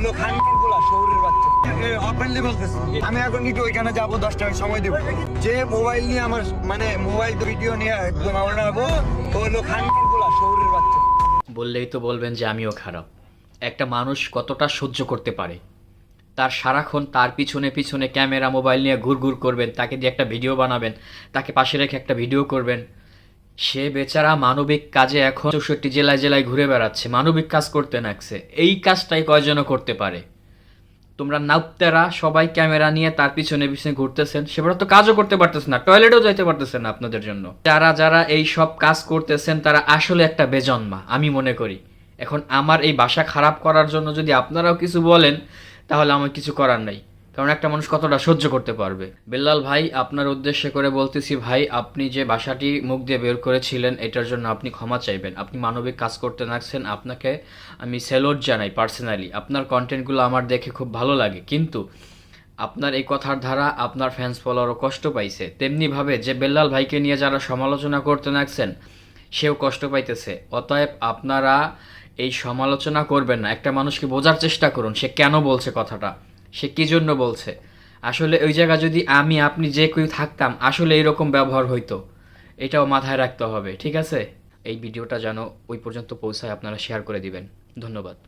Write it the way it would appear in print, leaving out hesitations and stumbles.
হলো খানকির পোলা শহরের বাচ্চা। ওপেনলি বলতেছি, আমি এখন একটু ওইখানে যাবো, 10 টাকা সময় দেবো। যে মোবাইল নিয়ে আমার মানে মোবাইল ভিডিও নিয়ে একদম আমার নামবো, ও হলো খানকির পোলা শহরের বাচ্চা। বললেই তো বলবেন যে আমিও খারাপ। একটা মানুষ কতটা সহ্য করতে পারে, তার সারাক্ষণ তার পিছনে পিছনে ক্যামেরা মোবাইল নিয়ে ঘুরঘুর করবেন, তাকে দিয়ে একটা ভিডিও বানাবেন, তাকে পাশে রেখে একটা ভিডিও করবেন। সে বেচারা মানবিক কাজে এখন 64 জেলায় জেলায় ঘুরে বেড়াচ্ছে, মানবিক কাজ করতে নাকছে। এই কাজটাই কয়জন করতে পারে? তোমরা নাউত্তেরা সবাই ক্যামেরা নিয়ে তার পিছনে পিছনে ঘুরতেছেন, সেবার তো কাজও করতে পারতেছে না, টয়লেটেও যাইতে পারতেছে না আপনাদের জন্য। যারা যারা এই সব কাজ করতেছেন তারা আসলে একটা বেজন্মা আমি মনে করি। এখন আমার এই ভাষা খারাপ করার জন্য যদি আপনারাও কিছু বলেন, তাহলে আমার কিছু করার নাই, কারণ একটা মানুষ কতটা সহ্য করতে পারবে। বেল্লাল ভাই, আপনার উদ্দেশ্যে করে বলতেছি ভাই, আপনি যে ভাষাটি মুখ দিয়ে বের করেছিলেন এটার জন্য আপনি ক্ষমা চাইবেন। আপনি মানবিক কাজ করতে নাকছেন, আপনাকে আমি স্যালুট জানাই পার্সোনালি। আপনার কন্টেন্টগুলো আমার দেখে খুব ভালো লাগে, কিন্তু আপনার এই কথার ধারা আপনার ফ্যান্স ফলোয়ারও কষ্ট পাইছে, তেমনিভাবে যে বেল্লাল ভাইকে নিয়ে যারা সমালোচনা করতে নাকছেন সেও কষ্ট পাইতেছে। অতএব আপনারা এই সমালোচনা করবেন না, একটা মানুষকে বোঝার চেষ্টা করুন সে কেন বলছে কথাটা, সে কী জন্য বলছে। আসলে ওই জায়গা যদি আমি আপনি যে কেউ থাকতাম, আসলে এরকম ব্যবহার হইতো, এটাও মাথায় রাখতে হবে, ঠিক আছে? এই ভিডিওটা যেন ওই পর্যন্ত পৌঁছায় আপনারা শেয়ার করে দিবেন। ধন্যবাদ।